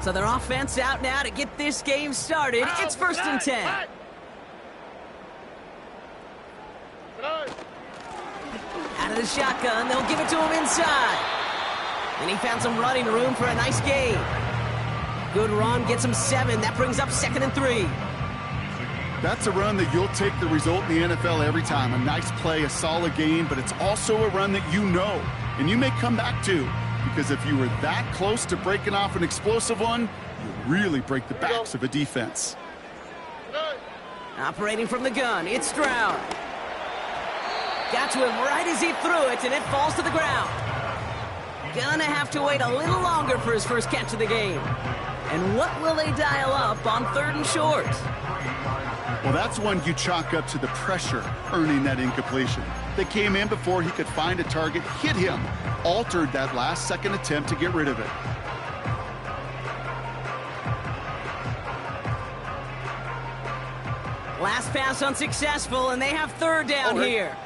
So their offense out now to get this game started. It's 1st and 10. Out of the shotgun, they'll give it to him inside. And he found some running room for a nice gain. Good run, gets him 7. That brings up 2nd and 3. That's a run that you'll take the result in the NFL every time. A nice play, a solid gain, but it's also a run that you know and you may come back to. Because if you were that close to breaking off an explosive one, you really break the backs of a defense. Operating from the gun, it's Stroud. Got to him right as he threw it, and it falls to the ground. Gonna have to wait a little longer for his first catch of the game. And what will they dial up on 3rd and short? Well, that's one you chalk up to the pressure earning that incompletion. They came in before he could find a target, hit him, altered that last-second attempt to get rid of it. Last pass unsuccessful, and they have 3rd down here.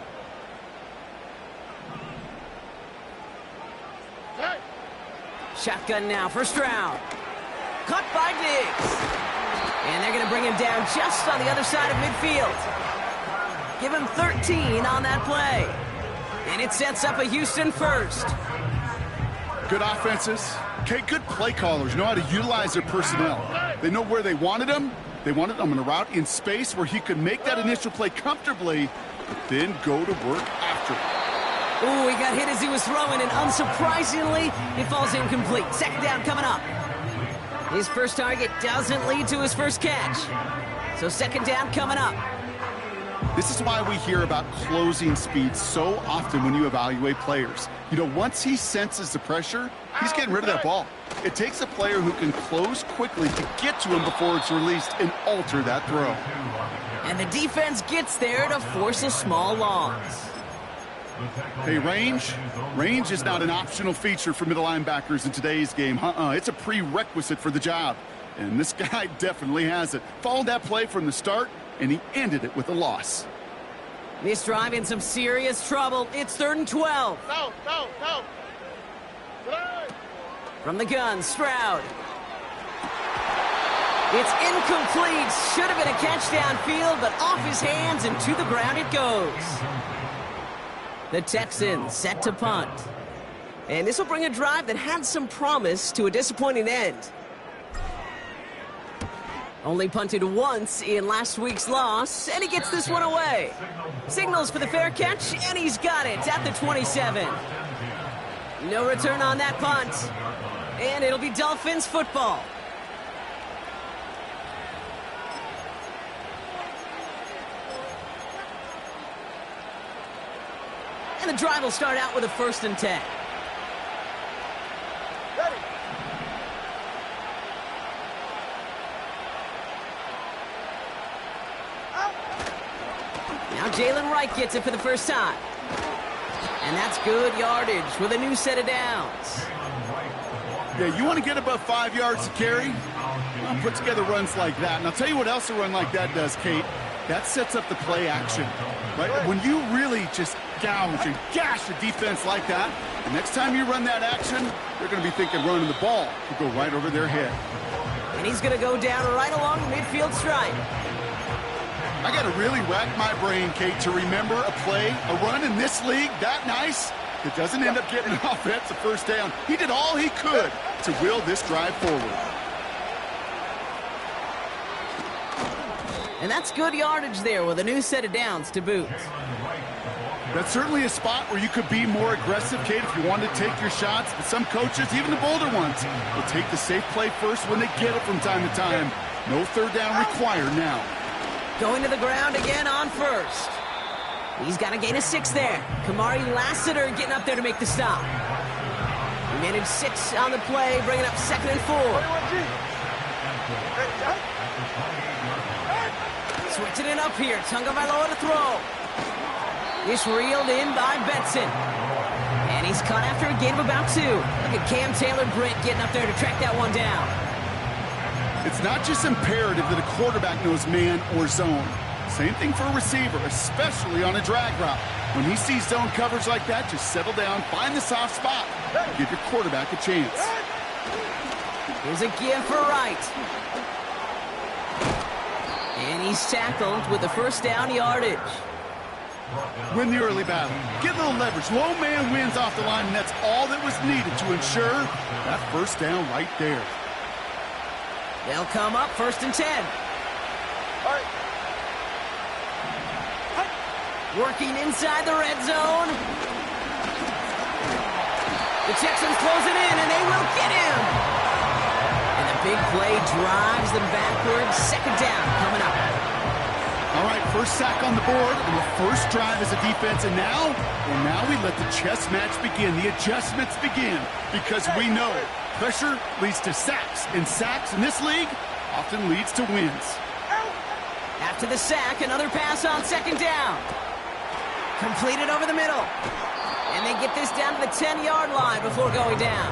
Shotgun now for Stroud. Caught by Diggs. And they're going to bring him down just on the other side of midfield. Give him 13 on that play. And it sets up a Houston 1st. Good offenses. Okay, good play callers know how to utilize their personnel. They know where they wanted him. They wanted him on a route in space where he could make that initial play comfortably, but then go to work after it. Ooh, he got hit as he was throwing, and unsurprisingly, it falls incomplete. 2nd down coming up. His first target doesn't lead to his first catch. So 2nd down coming up. This is why we hear about closing speed so often when you evaluate players. You know, once he senses the pressure, he's getting rid of that ball. It takes a player who can close quickly to get to him before it's released and alter that throw. And the defense gets there to force a small loss. Hey, range? Range is not an optional feature for middle linebackers in today's game. It's a prerequisite for the job. And this guy definitely has it. Followed that play from the start, and he ended it with a loss. This drive in some serious trouble. It's 3rd and 12. No. From the gun, Stroud. It's incomplete. Should have been a catch downfield, but off his hands and to the ground it goes. The Texans set to punt. And this will bring a drive that had some promise to a disappointing end. Only punted once in last week's loss, and he gets this one away. Signals for the fair catch, and he's got it at the 27. No return on that punt. And it'll be Dolphins football. And the drive will start out with a 1st and 10. Ready. Now Jalen Wright gets it for the first time. And that's good yardage with a new set of downs. Yeah, you want to get above 5 yards to carry? Well, put together runs like that. And I'll tell you what else a run like that does, Kate. That sets up the play action. Right? When you really just gouge and gash a defense like that, the next time you run that action, they're going to be thinking running the ball will go right over their head. And he's going to go down right along the midfield stripe. I got to really rack my brain, Kate, to remember a play, a run in this league that nice that doesn't end up getting an offensive 1st down. He did all he could to will this drive forward. And that's good yardage there with a new set of downs to boot. That's certainly a spot where you could be more aggressive, Kate, if you want to take your shots. But some coaches, even the bolder ones, will take the safe play first when they get it from time to time. No 3rd down required now. Going to the ground again on 1st. He's got a gain of 6 there. Kamari Lassiter getting up there to make the stop. He managed 6 on the play, bringing up 2nd and 4. Switching it up here. Tagovailoa to throw. It's reeled in by Benson. And he's caught after a gain of about 2. Look at Cam Taylor-Britt getting up there to track that one down. It's not just imperative that a quarterback knows man or zone. Same thing for a receiver, especially on a drag route. When he sees zone coverage like that, just settle down, find the soft spot, and give your quarterback a chance. Here's a give for Wright. And he's tackled with the first down yardage. Win the early battle. Get a little leverage. Low man wins off the line, and that's all that was needed to ensure that first down right there. They'll come up 1st and 10. All right. Working inside the red zone. The Texans close it in, and they will get him. And the big play drives them backwards. 2nd down coming up. All right, first sack on the board, and the first drive as a defense, and now we let the chess match begin. The adjustments begin, because we know pressure leads to sacks, and sacks in this league often leads to wins. After the sack, another pass on 2nd down. Completed over the middle. And they get this down to the 10-yard line before going down.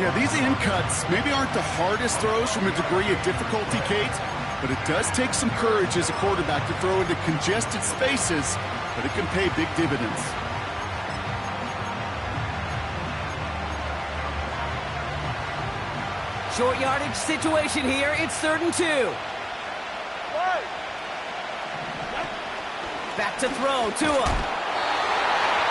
Yeah, these in cuts maybe aren't the hardest throws from a degree of difficulty, Kate, but it does take some courage as a quarterback to throw into congested spaces, but it can pay big dividends. Short yardage situation here. It's 3rd and 2. Back to throw, Tua.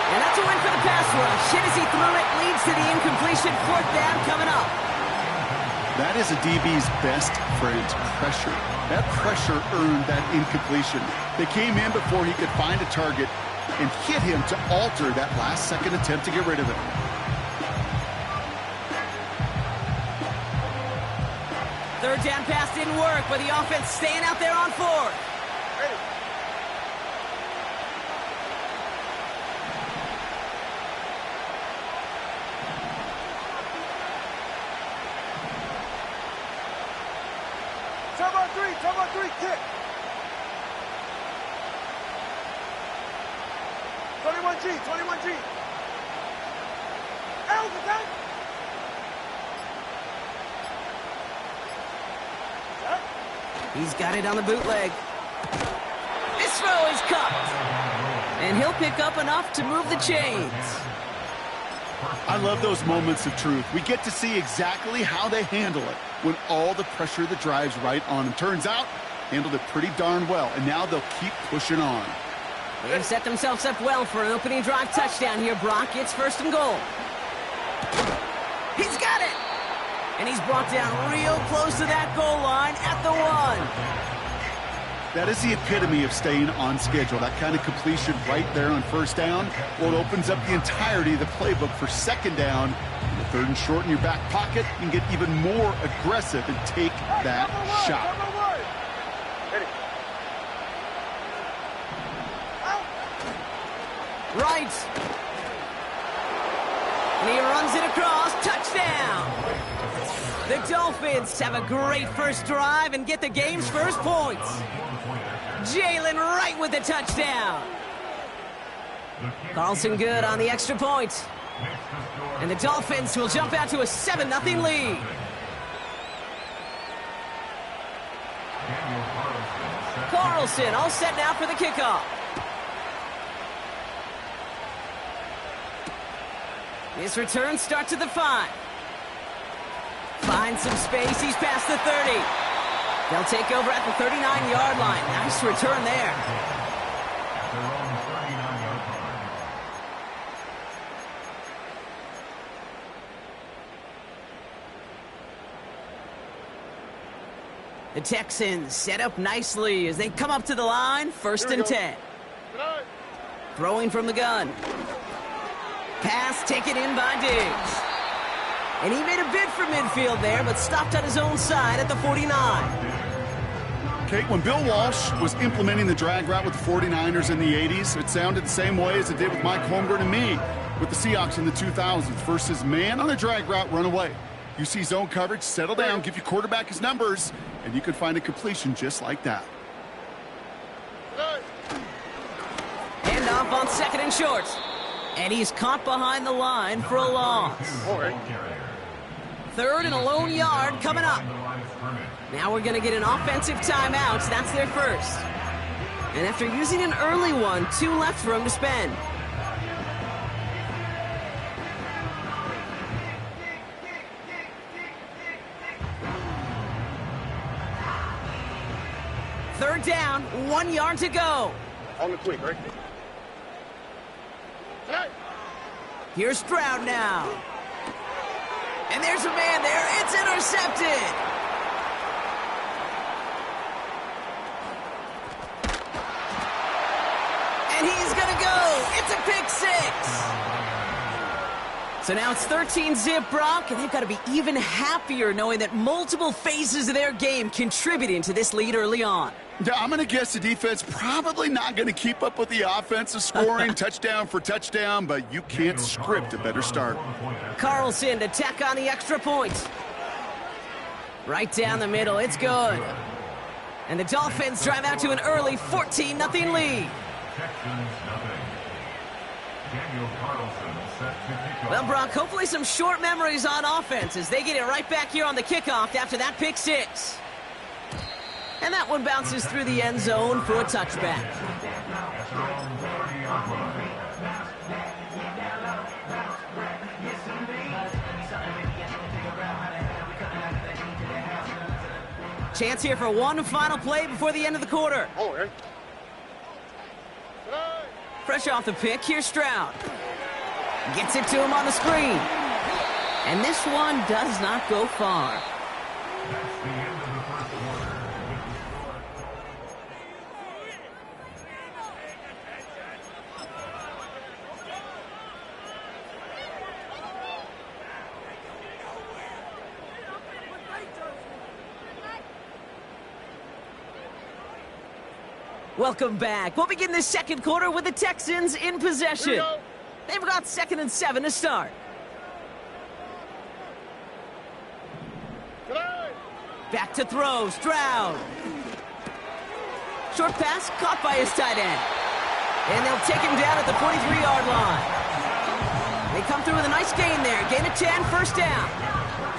And that's a win for the pass rush. Hit as he threw it, leads to the incompletion. 4th down coming up. That is a DB's best friend, pressure. That pressure earned that incompletion. They came in before he could find a target and hit him to alter that last-second attempt to get rid of it. Third down pass didn't work, but the offense staying out there on 4th. Come on, 3, kick. 21G. Out, attack. He's got it on the bootleg. This throw is cupped. And he'll pick up enough to move the chains. I love those moments of truth. We get to see exactly how they handle it when all the pressure that drives right on them. Turns out, handled it pretty darn well, and now they'll keep pushing on. They've set themselves up well for an opening drive touchdown here, Brock. It's 1st and goal. He's got it! And he's brought down real close to that goal line at the 1. That is the epitome of staying on schedule. That kind of completion right there on 1st down. Well, it opens up the entirety of the playbook for 2nd down. The 3rd and short in your back pocket. You can get even more aggressive and take that shot. Right. And he runs it across. Touchdown. The Dolphins have a great first drive and get the game's first points. Jalen Wright with the touchdown. Carlson good on the extra point. And the Dolphins will jump out to a 7-0 lead. Carlson all set now for the kickoff. His return starts at the 5. Finds some space. He's past the 30. They'll take over at the 39-yard line. Nice return there. The Texans set up nicely as they come up to the line. 1st and 10. Throwing from the gun. Pass taken in by Diggs. And he made a bid for midfield there, but stopped on his own side at the 49. Kate, when Bill Walsh was implementing the drag route with the 49ers in the 80s, it sounded the same way as it did with Mike Holmgren and me with the Seahawks in the 2000s. Versus man on a drag route, run away. You see zone coverage, settle down, give your quarterback his numbers, and you could find a completion just like that. Hand off on 2nd and short. And he's caught behind the line for a loss. 3rd and a lone yard coming up. Now we're going to get an offensive timeout. That's their first. And after using an early one, 2 left for him to spend. Third down, 1 yard to go. On the quick, right? Here's Stroud now. And there's a man there. It's intercepted. And he's going to go. It's a pick six. So now it's 13-zip, Brock, and they've got to be even happier knowing that multiple phases of their game contributing to this lead early on. Yeah, I'm going to guess the defense probably not going to keep up with the offensive scoring touchdown for touchdown, but you can't script a better start. Carlson to tack on the extra point. Right down the middle, it's good. And the Dolphins drive out to an early 14-0 lead. Well, Brock, hopefully some short memories on offense as they get it right back here on the kickoff after that pick six. And that one bounces through the end zone for a touchback. Chance here for one final play before the end of the quarter. Fresh off the pick, here's Stroud. Gets it to him on the screen. And this one does not go far. Welcome back. We'll begin this second quarter with the Texans in possession. They've got 2nd and 7 to start. Back to throw, Stroud. Short pass caught by his tight end. And they'll take him down at the 43-yard line. They come through with a nice gain there. Gain of 10, first down.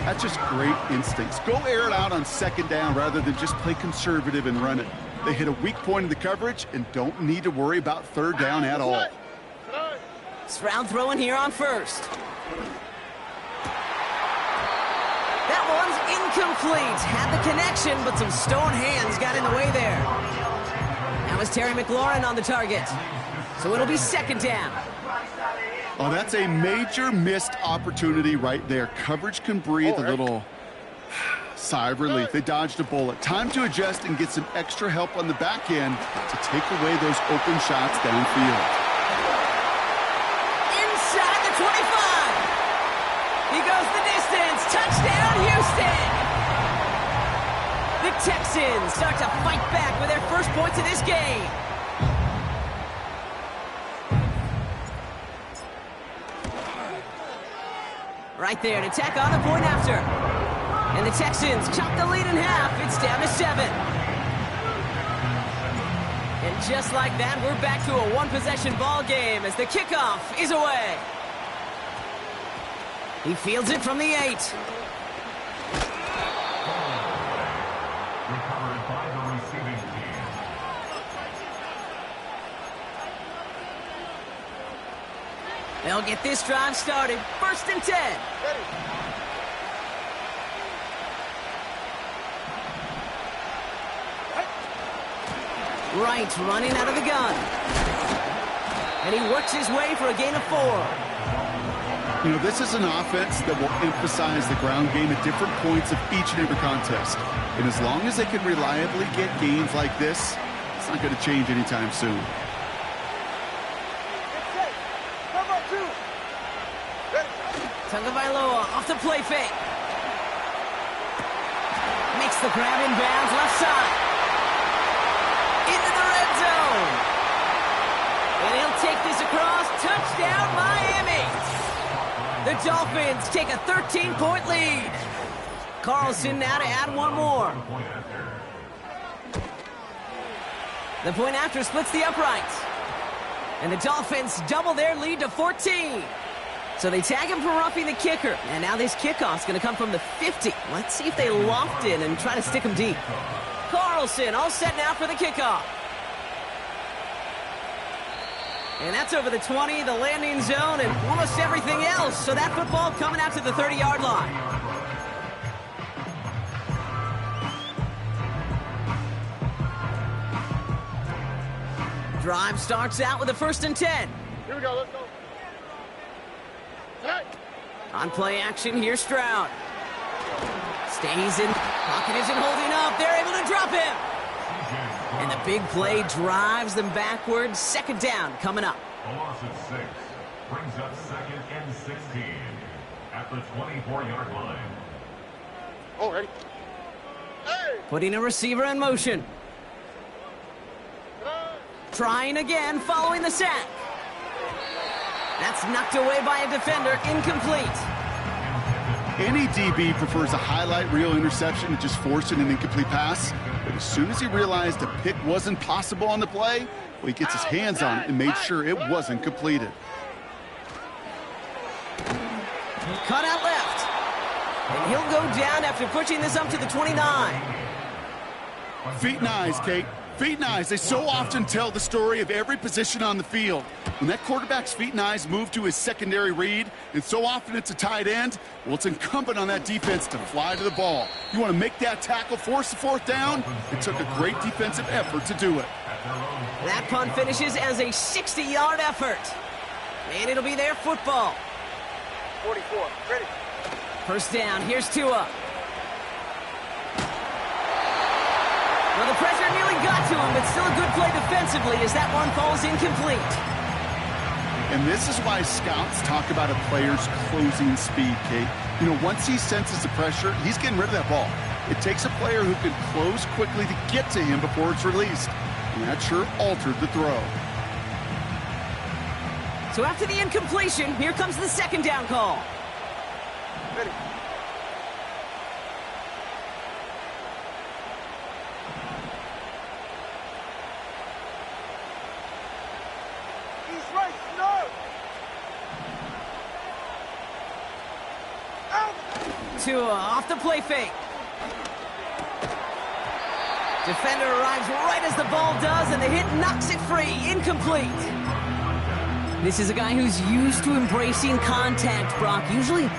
That's just great instincts. Go air it out on 2nd down rather than just play conservative and run it. They hit a weak point in the coverage and don't need to worry about 3rd down at all. Stroud throwing here on first. That one's incomplete. Had the connection, but some stone hands got in the way there. That was Terry McLaurin on the target. So it'll be 2nd down. Oh, that's a major missed opportunity right there. Coverage can breathe a little sigh of relief. They dodged a bullet. Time to adjust and get some extra help on the back end to take away those open shots downfield. Inside the 25. He goes the distance. Touchdown, Houston. The Texans start to fight back with their first points of this game. Right there to tack on a point after. And the Texans chop the lead in half. It's down to 7. And just like that, we're back to a one-possession ball game as the kickoff is away. He fields it from the 8. Recovered by the receiving team. They'll get this drive started. 1st and 10. Wright running out of the gun. And he works his way for a gain of 4. You know, this is an offense that will emphasize the ground game at different points of each and every contest. And as long as they can reliably get gains like this, it's not going to change anytime soon. Tagovailoa off the play fake. Makes the grab in bounds left side. Into the red zone. And he'll take this across. Touchdown, Miami. The Dolphins take a 13-point lead. Carlson now to add one more. The point after splits the uprights. And the Dolphins double their lead to 14. So they tag him for roughing the kicker. And now this kickoff's going to come from the 50. Let's see if they loft in and try to stick him deep. Carlson all set now for the kickoff. And that's over the 20, the landing zone, and almost everything else. So that football coming out to the 30-yard line. Drive starts out with a 1st and 10. Here we go, let's go. Hey. On play action, here's Stroud. Stays in. Pocket isn't holding up. They're able to drop him. And the big play drives them backwards. 2nd down coming up. A loss of 6 brings up 2nd and 16 at the 24-yard line. Oh, ready. Hey. Putting a receiver in motion. Trying again following the sack. That's knocked away by a defender. Incomplete. Any DB prefers a highlight reel interception to just forcing an incomplete pass. But as soon as he realized a pick wasn't possible on the play, well, he gets his hands on it and made sure it wasn't completed. Cut out left. And he'll go down after pushing this up to the 29. Feet and eyes, Kate. Feet and eyes, they so often tell the story of every position on the field. When that quarterback's feet and eyes move to his secondary read, and so often it's a tight end, well, it's incumbent on that defense to fly to the ball. You want to make that tackle, force the 4th down? It took a great defensive effort to do it. That punt finishes as a 60-yard effort. And it'll be their football. 44, ready. 1st down, here's Tua. Well, the pressure nearly got to him, but still a good play defensively as that one falls incomplete. And this is why scouts talk about a player's closing speed, Kate. You know, once he senses the pressure, he's getting rid of that ball. It takes a player who can close quickly to get to him before it's released. And that sure altered the throw. So after the incompletion, here comes the 2nd down call. Ready. He's right, no! Out! Tua off the play fake. Defender arrives right as the ball does, and the hit knocks it free. Incomplete. This is a guy who's used to embracing contact, Brock. Usually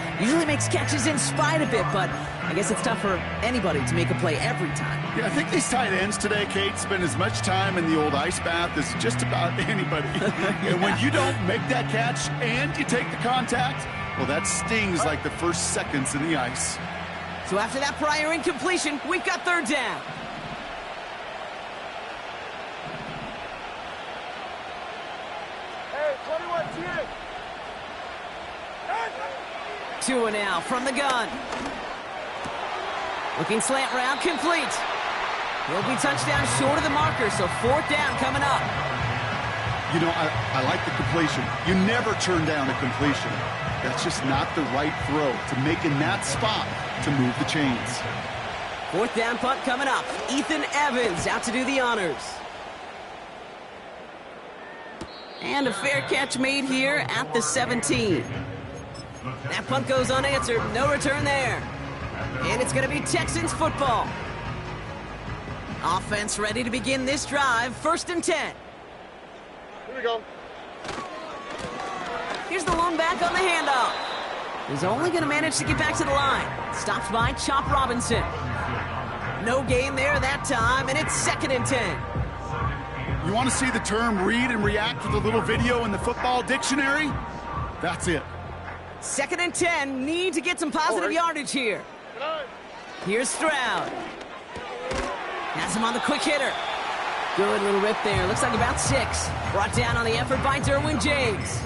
makes catches in spite of it, but I guess it's tough for anybody to make a play every time. Yeah, I think these tight ends today, Kate, spend as much time in the old ice bath as just about anybody. And when you don't make that catch and you take the contact, well, that stings like the first seconds in the ice. So after that prior incompletion, we've got 3rd down. Hey, 21, G. Tua now from the gun. Looking slant route, complete. He'll be touchdown short of the marker, so 4th down coming up. You know, I like the completion. You never turn down a completion. That's just not the right throw to make in that spot to move the chains. 4th down punt coming up. Ethan Evans out to do the honors. And a fair catch made here at the 17. That punt goes unanswered. No return there. And it's going to be Texans football. Offense ready to begin this drive. 1st and 10. Here we go. Here's the lone back on the handoff. He's only going to manage to get back to the line. Stopped by Chop Robinson. No gain there that time, and it's 2nd and 10. You want to see the term read and react with a little video in the football dictionary? That's it. 2nd and 10. Need to get some positive yardage here. Here's Stroud. Has him on the quick hitter. Good little rip there. Looks like about 6. Brought down on the effort by Derwin James.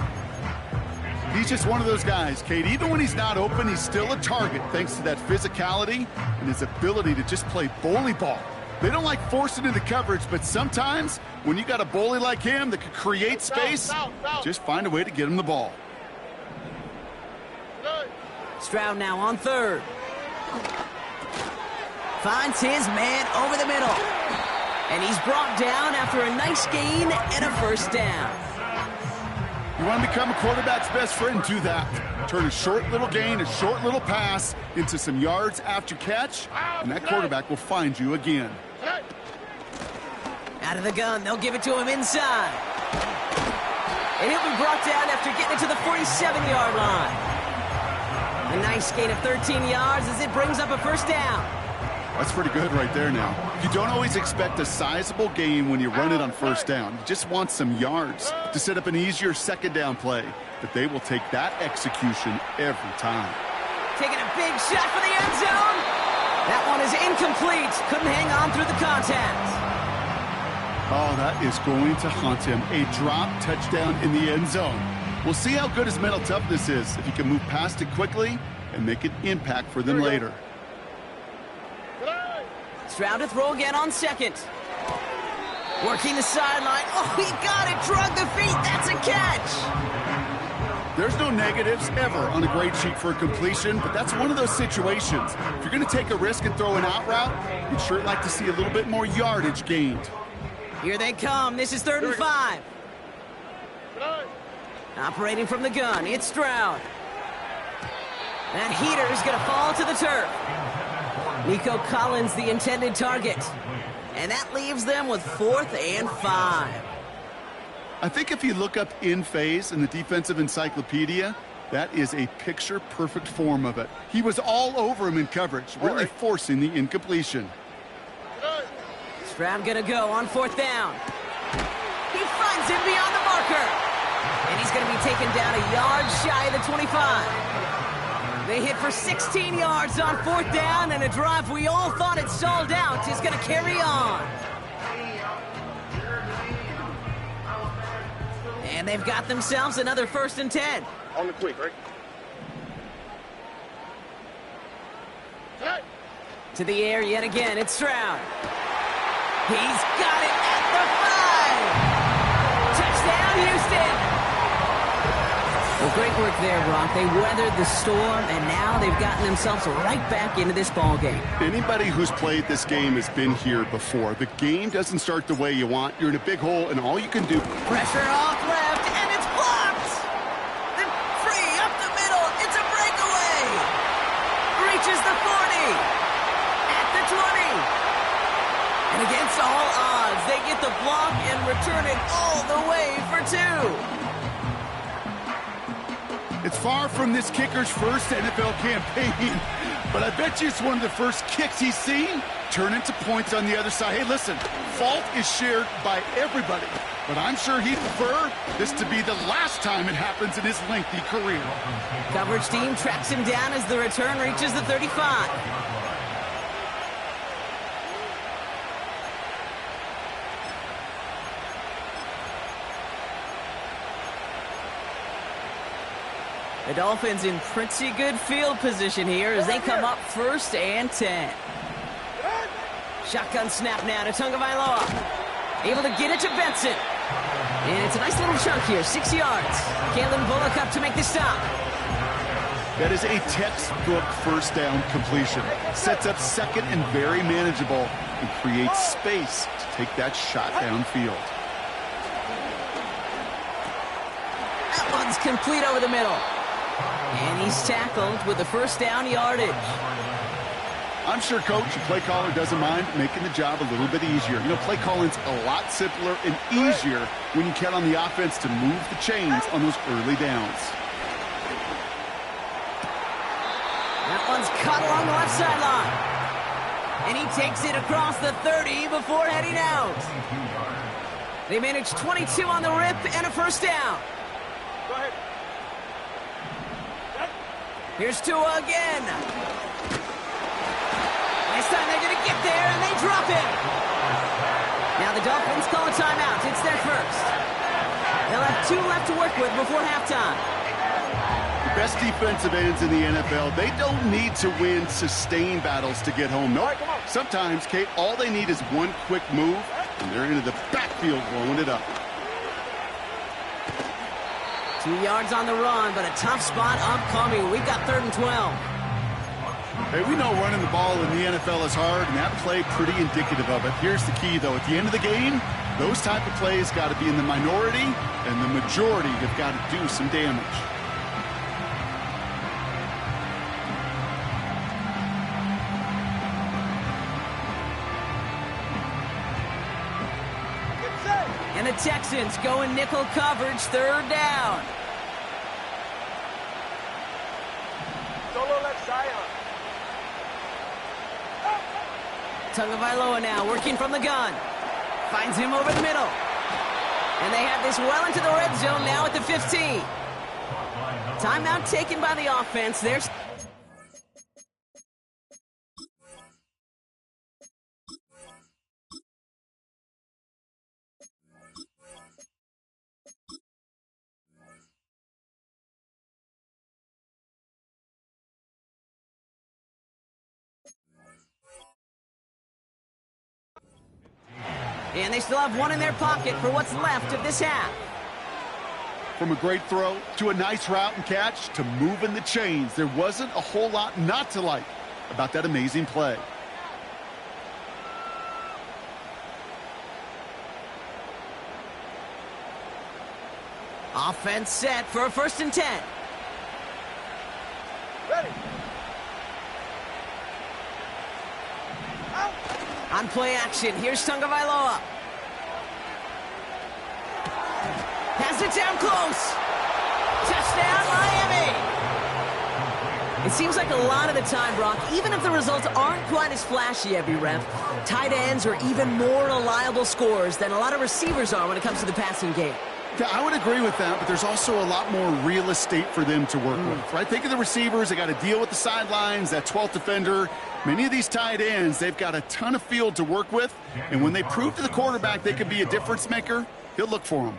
He's just one of those guys, Kate. Even when he's not open, he's still a target thanks to that physicality and his ability to just play bully ball. They don't like forcing into coverage, but sometimes when you got a bully like him that could create space, just find a way to get him the ball. Stroud now on 3rd. Finds his man over the middle. And he's brought down after a nice gain and a 1st down. You want to become a quarterback's best friend, do that. Turn a short little gain, a short little pass into some yards after catch, and that quarterback will find you again. Out of the gun, they'll give it to him inside. And he'll be brought down after getting it to the 47-yard line. A nice gain of 13 yards as it brings up a 1st down. That's pretty good right there now. You don't always expect a sizable gain when you run it on first down. You just want some yards to set up an easier second down play. But they will take that execution every time. Taking a big shot for the end zone. That one is incomplete. Couldn't hang on through the contact. Oh, that is going to haunt him. A drop touchdown in the end zone. We'll see how good his mental toughness is if he can move past it quickly and make an impact for them later. Stroud to throw again on second. Working the sideline. Oh, he got it. Drug the feet. That's a catch. There's no negatives ever on a grade sheet for a completion, but that's one of those situations. If you're going to take a risk and throw an out route, you'd sure like to see a little bit more yardage gained. Here they come. This is 3rd and 5. Operating from the gun, it's Stroud. That heater is going to fall to the turf. Nico Collins, the intended target. And that leaves them with 4th and 5. I think if you look up in phase in the defensive encyclopedia, that is a picture-perfect form of it. He was all over him in coverage, really forcing the incompletion. Stroud going to go on 4th down. He finds him beyond the marker. And he's going to be taken down a yard shy of the 25. They hit for 16 yards on 4th down, and a drive we all thought had stalled out is going to carry on. And they've got themselves another 1st and 10. On the quick, right? To the air yet again, it's Stroud. He's got it at the 5. Touchdown, Houston. Well, great work there, Brock. They weathered the storm, and now they've gotten themselves right back into this ball game. Anybody who's played this game has been here before. The game doesn't start the way you want. You're in a big hole, and all you can do... Pressure off left, and it's blocked! Then free up the middle. It's a breakaway! Reaches the 40. At the 20. And against all odds, they get the block and return it all the way for 2. It's far from this kicker's first NFL campaign, but I bet you it's one of the first kicks he's seen turn into points on the other side. Hey, listen, fault is shared by everybody, but I'm sure he'd prefer this to be the last time it happens in his lengthy career. Coverage team tracks him down as the return reaches the 35. The Dolphins in pretty good field position here as they come up 1st and 10. Shotgun snap now to Tagovailoa. Able to get it to Benson. And it's a nice little chunk here, 6 yards. Kalen Bullock up to make the stop. That is a textbook first down completion. Sets up second and very manageable and creates space to take that shot downfield. That one's complete over the middle. And he's tackled with the 1st down yardage. I'm sure coach and play caller doesn't mind making the job a little bit easier. You know, play calling's a lot simpler and easier when you count on the offense to move the chains on those early downs. That one's cut along the left sideline. And he takes it across the 30 before heading out. They managed 22 on the rip and a 1st down. Go ahead. Here's Tua again. This time they're going to get there, and they drop him. Now the Dolphins call a timeout. It's their first. They'll have 2 left to work with before halftime. The best defensive ends in the NFL, they don't need to win sustained battles to get home. No, sometimes, Kate, all they need is one quick move, and they're into the backfield blowing it up. 2 yards on the run, but a tough spot upcoming. We've got 3rd and 12. Hey, we know running the ball in the NFL is hard, and that play pretty indicative of it. Here's the key, though. At the end of the game, those type of plays got to be in the minority, and the majority have got to do some damage. And the Texans go in nickel coverage, 3rd down. Solo left side. Tagovailoa now working from the gun. Finds him over the middle. And they have this well into the red zone now at the 15. Timeout taken by the offense. There's... And they still have one in their pocket for what's left of this half. From a great throw to a nice route and catch to moving the chains, there wasn't a whole lot not to like about that amazing play. Offense set for a 1st and 10. Ready. Out. On play action, here's Tagovailoa. Has it down close. Touchdown, Miami. It seems like a lot of the time, Brock, even if the results aren't quite as flashy every rep, tight ends are even more reliable scorers than a lot of receivers are when it comes to the passing game. Yeah, I would agree with that, but there's also a lot more real estate for them to work with, right? Think of the receivers. They got to deal with the sidelines, that 12th defender. Many of these tight ends, they've got a ton of field to work with, and when they prove to the quarterback they can be a difference maker, he'll look for them.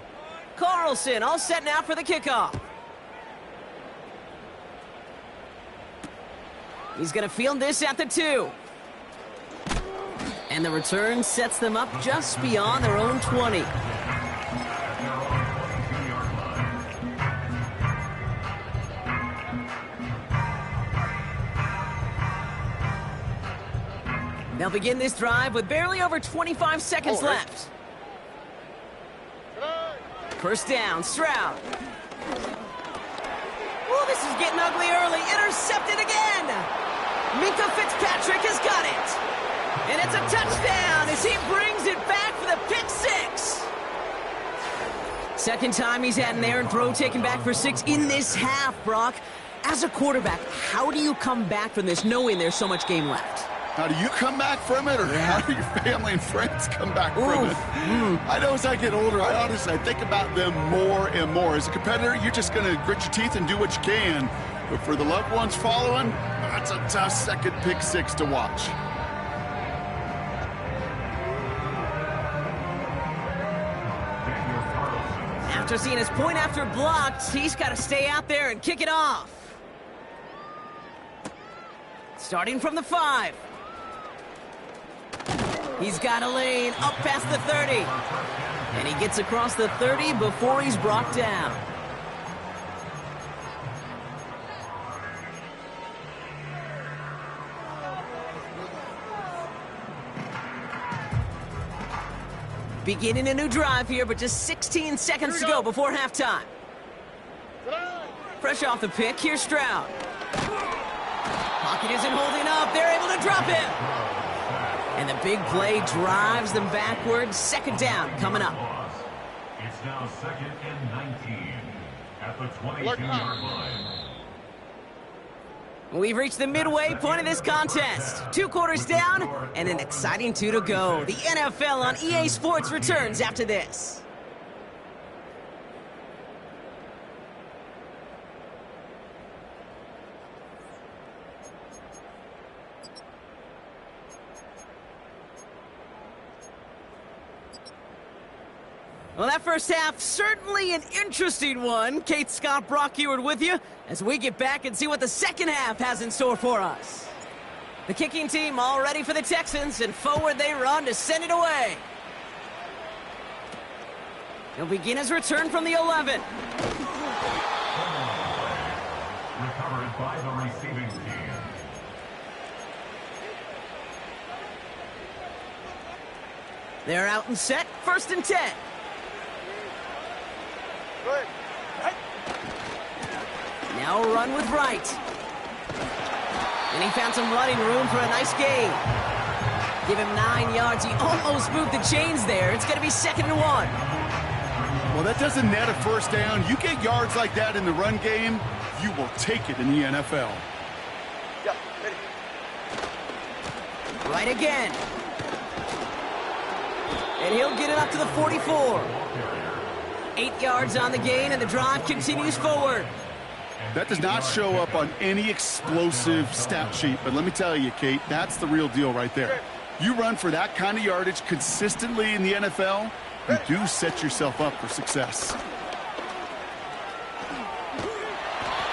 Carlson all set now for the kickoff. He's going to field this at the 2. And the return sets them up just beyond their own 20. They'll begin this drive with barely over 25 seconds left. First down, Stroud. Oh, this is getting ugly early. Intercepted again. Minka Fitzpatrick has got it. And it's a touchdown as he brings it back for the pick 6. Second time he's had an errant throw taken back for 6 in this half, Brock. As a quarterback, how do you come back from this knowing there's so much game left? How do you come back from it, or how do your family and friends come back from it? I know as I get older, I think about them more and more. As a competitor, you're just going to grit your teeth and do what you can. But for the loved ones following, that's a tough second pick 6 to watch. After seeing his point after blocked, he's got to stay out there and kick it off. Starting from the 5. He's got a lane up past the 30. And he gets across the 30 before he's brought down. Beginning a new drive here, but just 16 seconds to go before halftime. Fresh off the pick, here's Stroud. Pocket isn't holding up. They're able to drop him. And the big play drives them backwards. Second down coming up. It's now 2nd and 19 at the 22-yard line. We've reached the midway point of this contest. 2 quarters down and an exciting 2 to go. The NFL on EA Sports returns after this. Well, that first half, certainly an interesting one. Kate Scott, Brock Eward with you as we get back and see what the second half has in store for us. The kicking team all ready for the Texans, and forward they run to send it away. He'll begin his return from the 11. Recovered by the receiving team. They're out and set, 1st and 10. Good. Right. Now a run with Wright. And he found some running room for a nice gain. Give him 9 yards. He almost moved the chains there. It's going to be 2nd and 1. Well, that doesn't net a first down. You get yards like that in the run game, you will take it in the NFL. Yeah, ready. Right again. And he'll get it up to the 44. 8 yards on the gain, and the drive continues forward. That does not show up on any explosive stat sheet, but let me tell you, Kate, that's the real deal right there. You run for that kind of yardage consistently in the NFL, you do set yourself up for success.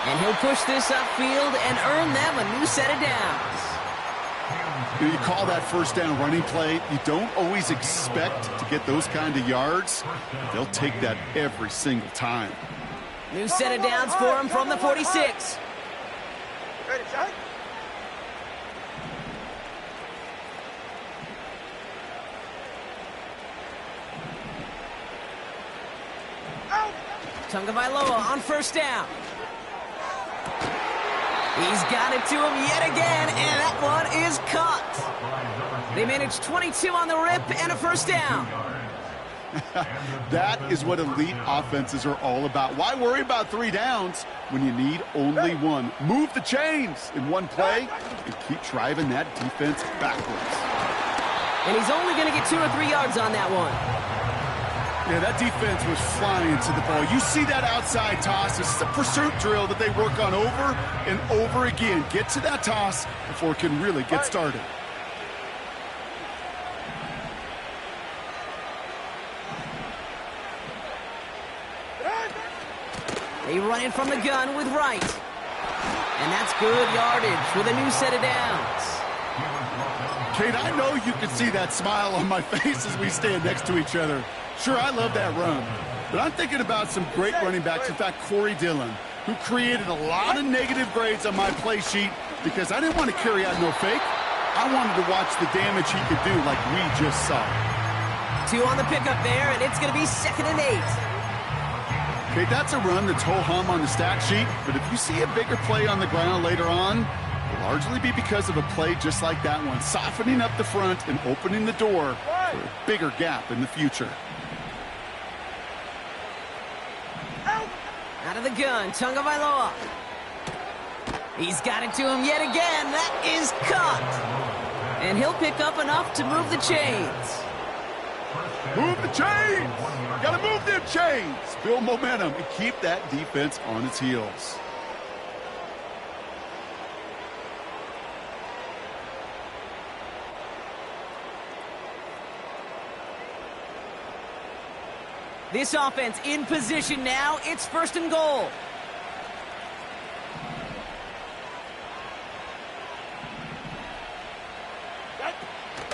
And he'll push this upfield and earn them a new set of downs. You call that first down running play. You don't always expect to get those kind of yards. They'll take that every single time. New set of downs for him from the 46. Ready, shot. Tagovailoa on first down. He's got it to him yet again, and that one is caught. They managed 22 on the rip and a first down. That is what elite offenses are all about. Why worry about 3 downs when you need only one? Move the chains in one play and keep driving that defense backwards. And he's only going to get 2 or 3 yards on that one. Yeah, that defense was flying to the ball. You see that outside toss. This is a pursuit drill that they work on over and over again. Get to that toss before it can really get started. They run in from the gun with Wright. And that's good yardage with a new set of downs. Kate, I know you can see that smile on my face as we stand next to each other. Sure, I love that run. But I'm thinking about some great running backs. In fact, Corey Dillon, who created a lot of negative grades on my play sheet because I didn't want to carry out no fake. I wanted to watch the damage he could do like we just saw. 2 on the pickup there, and it's going to be 2nd and 8. Okay, that's a run that's ho-hum on the stat sheet, but if you see a bigger play on the ground later on, it'll largely be because of a play just like that one, softening up the front and opening the door for a bigger gap in the future. Out of the gun, Tagovailoa. He's got it to him yet again. That is caught. And he'll pick up enough to move the chains. Move the chains! Gotta move them chains! Build momentum and keep that defense on its heels. This offense in position now. It's 1st and goal.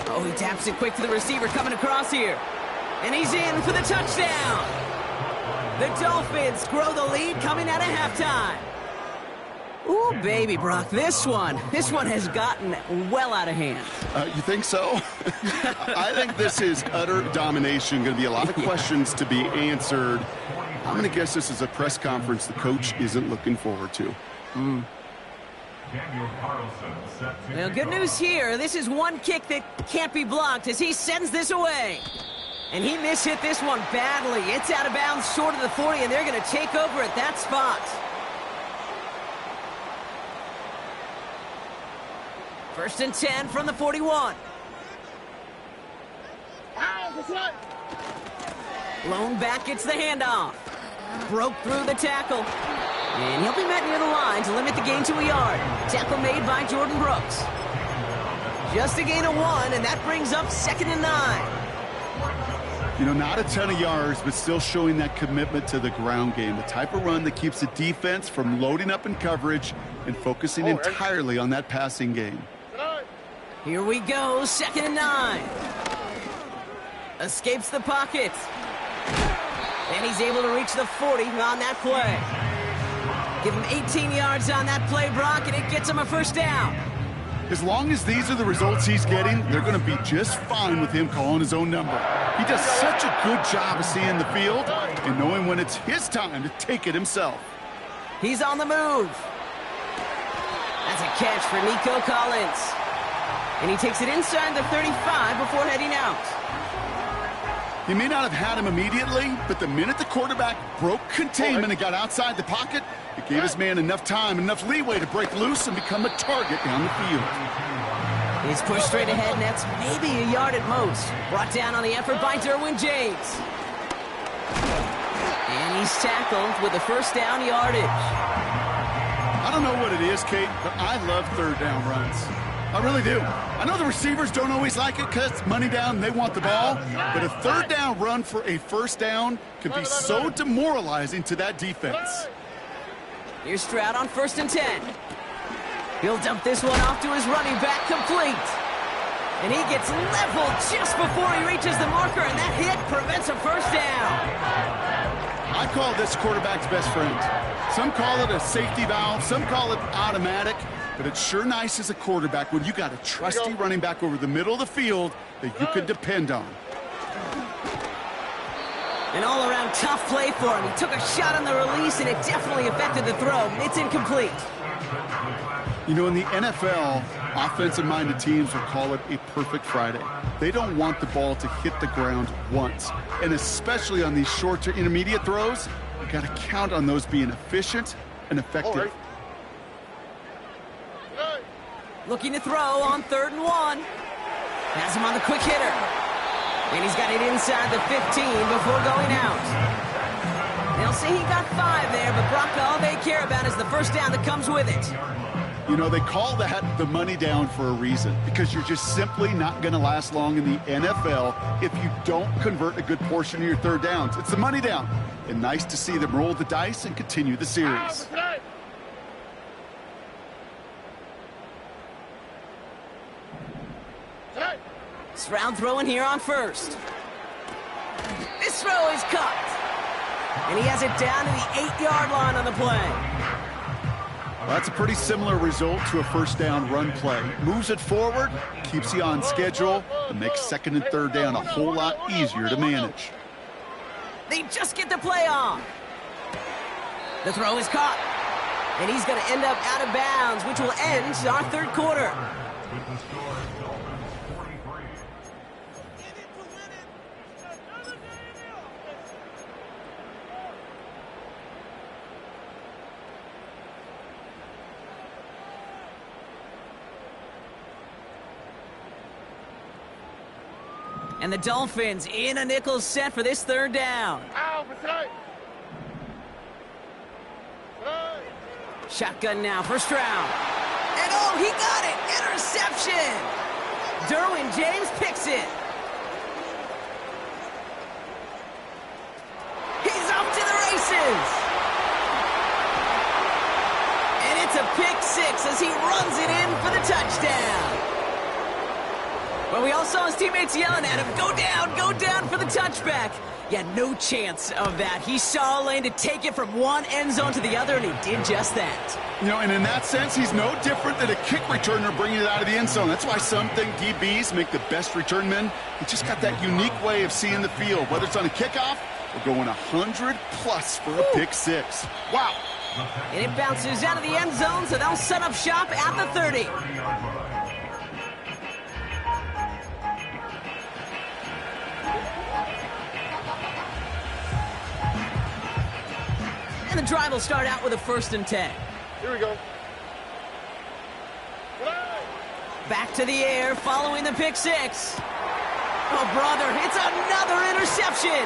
Oh, he taps it quick to the receiver coming across here. And he's in for the touchdown. The Dolphins grow the lead coming out of halftime. Ooh, baby, Brock, this one has gotten well out of hand. You think so? I think this is utter domination. Going to be a lot of questions to be answered. I'm going to guess this is a press conference the coach isn't looking forward to. Well, good news here. This is one kick that can't be blocked as he sends this away. And he mishit this one badly. It's out of bounds short of the 40, and they're going to take over at that spot. 1st and 10 from the 41. Blown back gets the handoff. Broke through the tackle. And he'll be met near the line to limit the gain to a yard. Tackle made by Jordan Brooks. Just a gain of 1, and that brings up 2nd and 9. You know, not a ton of yards, but still showing that commitment to the ground game. The type of run that keeps the defense from loading up in coverage and focusing entirely on that passing game. Here we go, 2nd and 9. Escapes the pocket. And he's able to reach the 40 on that play. Give him 18 yards on that play, Brock, and it gets him a 1st down. As long as these are the results he's getting, they're going to be just fine with him calling his own number. He does such a good job of seeing the field and knowing when it's his time to take it himself. He's on the move. That's a catch for Nico Collins. And he takes it inside the 35 before heading out. He may not have had him immediately, but the minute the quarterback broke containment and got outside the pocket, it gave his man enough time, enough leeway to break loose and become a target down the field. He's pushed straight ahead, and that's maybe a yard at most. Brought down on the effort by Derwin James. And he's tackled with a first down yardage. I don't know what it is, Kate, but I love third down runs. I really do. I know the receivers don't always like it because it's money down and they want the ball, but a third down run for a first down can be so demoralizing to that defense. Here's Stroud on 1st and 10. He'll dump this one off to his running back, complete. And he gets leveled just before he reaches the marker, and that hit prevents a first down. I call this quarterback's best friend. Some call it a safety valve, some call it automatic, but it's sure nice as a quarterback when you got a trusty running back over the middle of the field that you can depend on. An all-around tough play for him. He took a shot on the release, and it definitely affected the throw. It's incomplete. You know, in the NFL, offensive-minded teams will call it a perfect Friday. They don't want the ball to hit the ground once. And especially on these short to intermediate throws, you got to count on those being efficient and effective. Looking to throw on 3rd and 1. Has him on the quick hitter. And he's got it inside the 15 before going out. They'll say he got 5 there, but Brock, all they care about is the first down that comes with it. You know, they call that the money down for a reason, because you're just simply not going to last long in the NFL if you don't convert a good portion of your third downs. It's the money down. And nice to see them roll the dice and continue the series. Stroud throwing here on 1st. This throw is caught. And he has it down to the 8-yard line on the play. Well, that's a pretty similar result to a first down run play. Moves it forward, keeps you on schedule, and makes 2nd and 3rd down a whole lot easier to manage. They just get the play on. The throw is caught. And he's going to end up out of bounds, which will end our 3rd quarter. And the Dolphins in a nickel set for this 3rd down. Shotgun now for Stroud. And oh, he got it! Interception! Derwin James picks it. He's off to the races! And it's a pick 6 as he runs it in for the touchdown. But we all saw his teammates yelling at him, go down for the touchback. Yeah, no chance of that. He saw a lane to take it from one end zone to the other, and he did just that. You know, and in that sense, he's no different than a kick returner bringing it out of the end zone. That's why some think DBs make the best return men. He just got that unique way of seeing the field, whether it's on a kickoff or going 100+ for a pick 6. Wow. And it bounces out of the end zone, so they'll set up shop at the 30. And the drive will start out with a 1st and 10. Here we go. Back to the air following the pick 6. Oh, brother, it's another interception.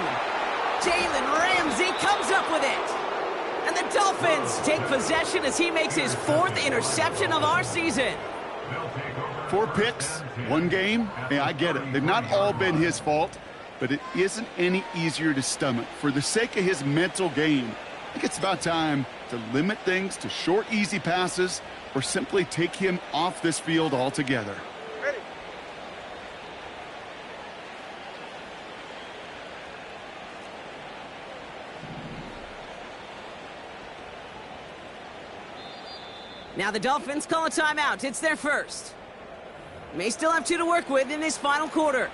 Jalen Ramsey comes up with it. And the Dolphins take possession as he makes his 4th interception of our season. 4 picks, 1 game. Hey, I get it. They've not all been his fault, but it isn't any easier to stomach. For the sake of his mental game, I think it's about time to limit things to short, easy passes or simply take him off this field altogether. Ready. Now the Dolphins call a timeout. It's their first. May still have 2 to work with in this final quarter.